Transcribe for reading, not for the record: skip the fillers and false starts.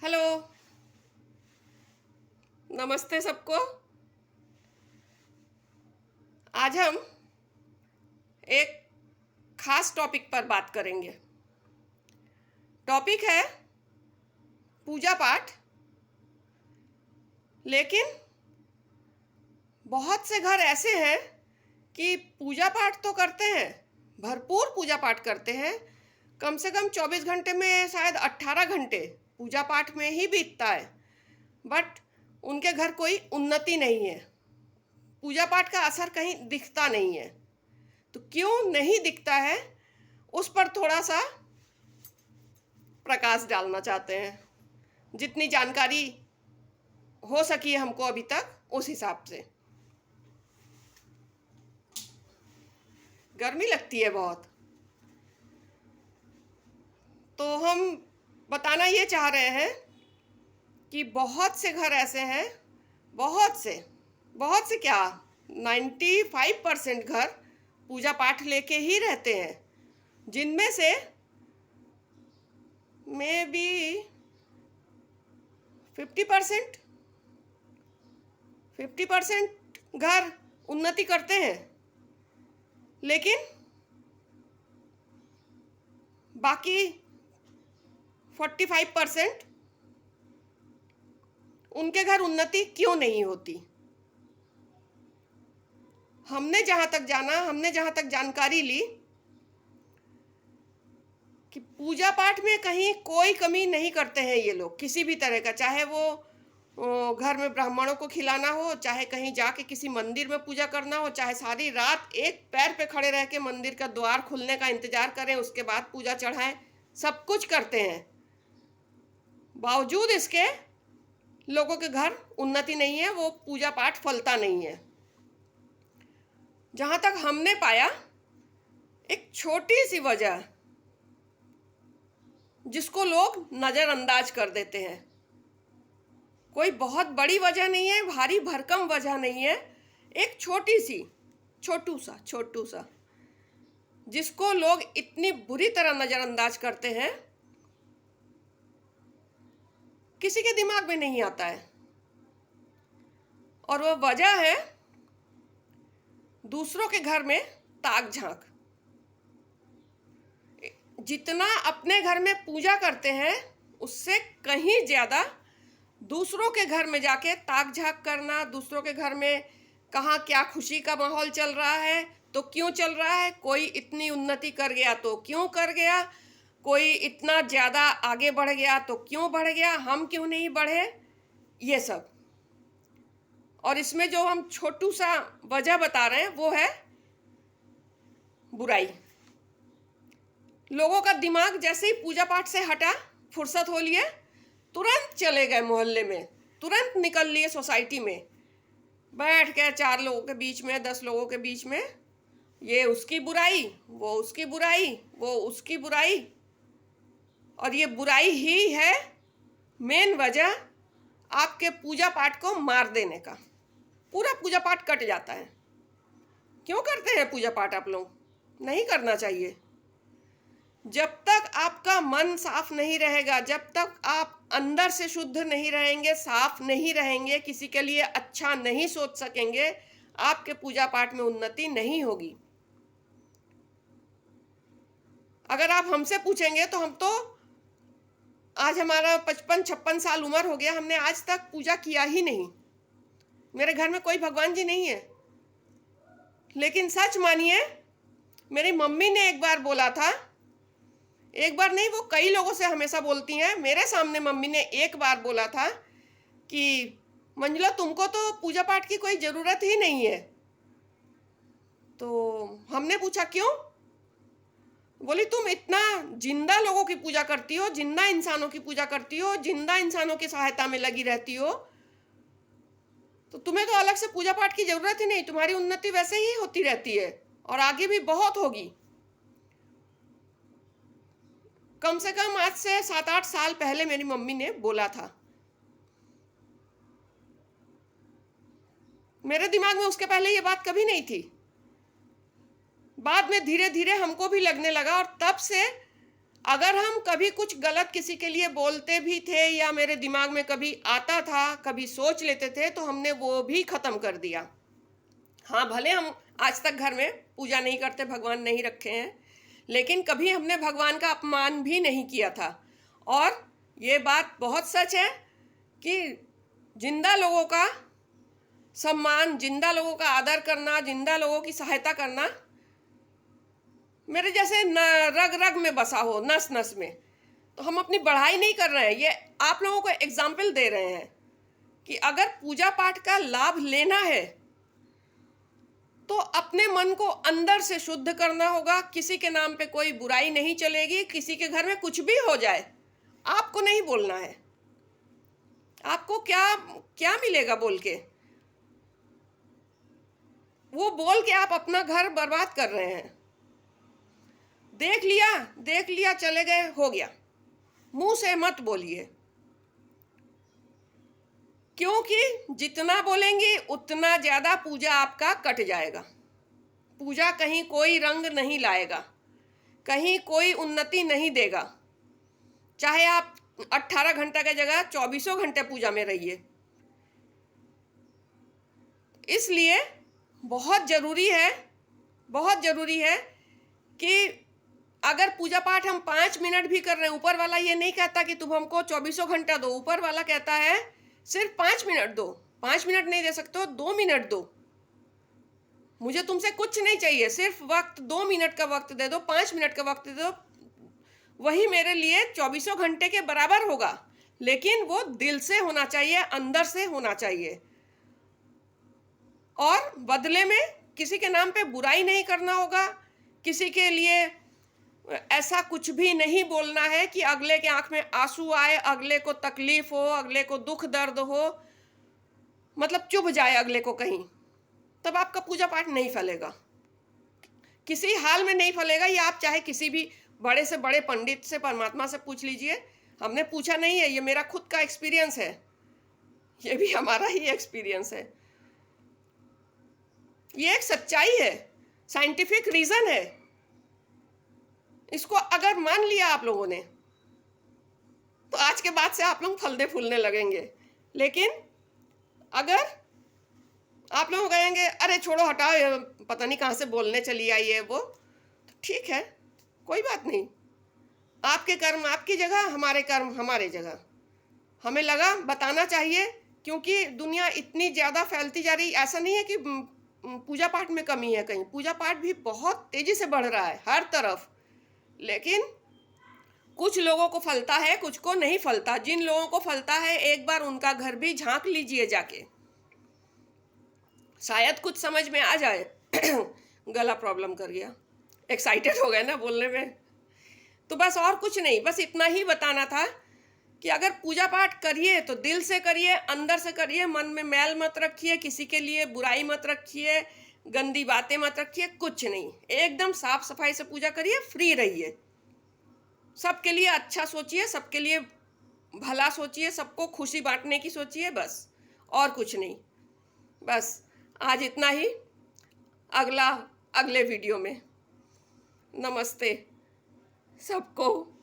Hello. नमस्ते सबको। आज हम एक खास टॉपिक पर बात करेंगे। टॉपिक है पूजा पाठ। लेकिन बहुत से घर ऐसे हैं कि पूजा पाठ तो करते हैं, भरपूर पूजा पाठ करते हैं। कम से कम 24 घंटे में शायद 18 घंटे पूजा पाठ में ही बीतता है, बट उनके घर कोई उन्नति नहीं है। पूजा पाठ का असर कहीं दिखता नहीं है। तो क्यों नहीं दिखता है, उस पर थोड़ा सा प्रकाश डालना चाहते हैं। जितनी जानकारी हो सकी है हमको अभी तक, उस हिसाब से। गर्मी लगती है बहुत, तो हम बताना ये चाह रहे हैं कि बहुत से घर ऐसे हैं, बहुत से क्या, 95% घर पूजा पाठ लेके ही रहते हैं, जिनमें से मे बी 50% घर उन्नति करते हैं, लेकिन बाकी 45% उनके घर उन्नति क्यों नहीं होती। हमने जहाँ तक जानकारी ली कि पूजा पाठ में कहीं कोई कमी नहीं करते हैं ये लोग, किसी भी तरह का। चाहे वो घर में ब्राह्मणों को खिलाना हो, चाहे कहीं जाके किसी मंदिर में पूजा करना हो, चाहे सारी रात एक पैर पे खड़े रह के मंदिर का द्वार खुलने का इंतजार करें, उसके बाद पूजा चढ़ाएं, सब कुछ करते हैं। बावजूद इसके लोगों के घर उन्नति नहीं है, वो पूजा पाठ फलता नहीं है। जहाँ तक हमने पाया, एक छोटी सी वजह जिसको लोग नज़रअंदाज कर देते हैं, कोई बहुत बड़ी वजह नहीं है, भारी भरकम वजह नहीं है, एक छोटू सा जिसको लोग इतनी बुरी तरह नज़रअंदाज करते हैं, किसी के दिमाग में नहीं आता है। और वह वजह है दूसरों के घर में ताक झांक। जितना अपने घर में पूजा करते हैं, उससे कहीं ज़्यादा दूसरों के घर में जाके ताक झांक करना, दूसरों के घर में कहाँ क्या खुशी का माहौल चल रहा है, तो क्यों चल रहा है, कोई इतनी उन्नति कर गया तो क्यों कर गया, कोई इतना ज़्यादा आगे बढ़ गया तो क्यों बढ़ गया, हम क्यों नहीं बढ़े, ये सब। और इसमें जो हम छोटू सा वजह बता रहे हैं, वो है बुराई। लोगों का दिमाग जैसे ही पूजा पाठ से हटा, फुर्सत हो लिए, तुरंत चले गए मोहल्ले में, तुरंत निकल लिए सोसाइटी में, बैठ के 4 लोगों के बीच में, 10 लोगों के बीच में, ये उसकी बुराई, वो उसकी बुराई, वो उसकी बुराई। और ये बुराई ही है मेन वजह आपके पूजा पाठ को मार देने का। पूरा पूजा पाठ कट जाता है। क्यों करते हैं पूजा पाठ आप लोग? नहीं करना चाहिए। जब तक आपका मन साफ नहीं रहेगा, जब तक आप अंदर से शुद्ध नहीं रहेंगे, साफ नहीं रहेंगे, किसी के लिए अच्छा नहीं सोच सकेंगे, आपके पूजा पाठ में उन्नति नहीं होगी। अगर आप हमसे पूछेंगे तो हम तो, आज हमारा 55-56 साल उम्र हो गया, हमने आज तक पूजा किया ही नहीं। मेरे घर में कोई भगवान जी नहीं है। लेकिन सच मानिए, मेरी मम्मी ने एक बार बोला था, एक बार नहीं, वो कई लोगों से हमेशा बोलती हैं, मेरे सामने मम्मी ने एक बार बोला था कि मंजुला, तुमको तो पूजा पाठ की कोई ज़रूरत ही नहीं है। तो हमने पूछा क्यों? बोली, तुम इतना जिंदा लोगों की पूजा करती हो, जिंदा इंसानों की पूजा करती हो, जिंदा इंसानों की सहायता में लगी रहती हो, तो तुम्हें तो अलग से पूजा पाठ की ज़रूरत ही नहीं, तुम्हारी उन्नति वैसे ही होती रहती है और आगे भी बहुत होगी। कम से कम आज से 7-8 साल पहले मेरी मम्मी ने बोला था। मेरे दिमाग में उसके पहले ये बात कभी नहीं थी। बाद में धीरे धीरे हमको भी लगने लगा, और तब से अगर हम कभी कुछ गलत किसी के लिए बोलते भी थे या मेरे दिमाग में कभी आता था, कभी सोच लेते थे, तो हमने वो भी खत्म कर दिया। हाँ, भले हम आज तक घर में पूजा नहीं करते, भगवान नहीं रखे हैं, लेकिन कभी हमने भगवान का अपमान भी नहीं किया था। और ये बात बहुत सच है कि जिंदा लोगों का सम्मान, जिंदा लोगों का आदर करना, जिंदा लोगों की सहायता करना मेरे जैसे रग रग में बसा हो, नस नस में। तो हम अपनी बढ़ाई नहीं कर रहे हैं, ये आप लोगों को एग्जाम्पल दे रहे हैं कि अगर पूजा पाठ का लाभ लेना है तो अपने मन को अंदर से शुद्ध करना होगा। किसी के नाम पे कोई बुराई नहीं चलेगी, किसी के घर में कुछ भी हो जाए आपको नहीं बोलना है। आपको क्या क्या मिलेगा बोल के? वो बोल के आप अपना घर बर्बाद कर रहे हैं। देख लिया, चले गए, हो गया। मुंह से मत बोलिए, क्योंकि जितना बोलेंगे उतना ज्यादा पूजा आपका कट जाएगा। पूजा कहीं कोई रंग नहीं लाएगा, कहीं कोई उन्नति नहीं देगा। चाहे आप 18 घंटे की जगह 24 घंटे पूजा में रहिए। इसलिए बहुत जरूरी है कि अगर पूजा पाठ हम 5 मिनट भी कर रहे हैं, ऊपर वाला ये नहीं कहता कि तुम हमको 24 घंटा दो। ऊपर वाला कहता है सिर्फ 5 मिनट दो। 5 मिनट नहीं दे सकते हो, 2 मिनट दो। मुझे तुमसे कुछ नहीं चाहिए, सिर्फ वक्त, 2 मिनट का वक्त दे दो, 5 मिनट का वक्त दे दो। वही मेरे लिए 24 घंटे के बराबर होगा, लेकिन वो दिल से होना चाहिए, अंदर से होना चाहिए। और बदले में किसी के नाम पे बुराई नहीं करना होगा, किसी के लिए ऐसा कुछ भी नहीं बोलना है कि अगले के आंख में आंसू आए, अगले को तकलीफ हो, अगले को दुख दर्द हो, मतलब चुभ जाए अगले को कहीं। तब आपका पूजा पाठ नहीं फलेगा, किसी हाल में नहीं फलेगा। ये आप चाहे किसी भी बड़े से बड़े पंडित से, परमात्मा से पूछ लीजिए। हमने पूछा नहीं है, ये मेरा खुद का एक्सपीरियंस है, ये भी हमारा ही एक्सपीरियंस है। ये एक सच्चाई है, साइंटिफिक रीजन है। इसको अगर मान लिया आप लोगों ने तो आज के बाद से आप लोग फलने फूलने लगेंगे। लेकिन अगर आप लोग कहेंगे अरे छोड़ो हटाओ, पता नहीं कहाँ से बोलने चली आई है वो, तो ठीक है, कोई बात नहीं। आपके कर्म आपकी जगह, हमारे कर्म हमारे जगह। हमें लगा बताना चाहिए, क्योंकि दुनिया इतनी ज़्यादा फैलती जा रही। ऐसा नहीं है कि पूजा पाठ में कमी है, कहीं पूजा पाठ भी बहुत तेज़ी से बढ़ रहा है हर तरफ। लेकिन कुछ लोगों को फलता है, कुछ को नहीं फलता। जिन लोगों को फलता है एक बार उनका घर भी झांक लीजिए जाके, शायद कुछ समझ में आ जाए। गला प्रॉब्लम कर गया, एक्साइटेड हो गए ना बोलने में। तो बस और कुछ नहीं, बस इतना ही बताना था कि अगर पूजा पाठ करिए तो दिल से करिए, अंदर से करिए, मन में मैल मत रखिए, किसी के लिए बुराई मत रखिए, गंदी बातें मत रखिए, कुछ नहीं। एकदम साफ सफाई से पूजा करिए, फ्री रहिए, सबके लिए अच्छा सोचिए, सबके लिए भला सोचिए, सबको खुशी बांटने की सोचिए, बस और कुछ नहीं। बस आज इतना ही, अगले वीडियो में। नमस्ते सबको।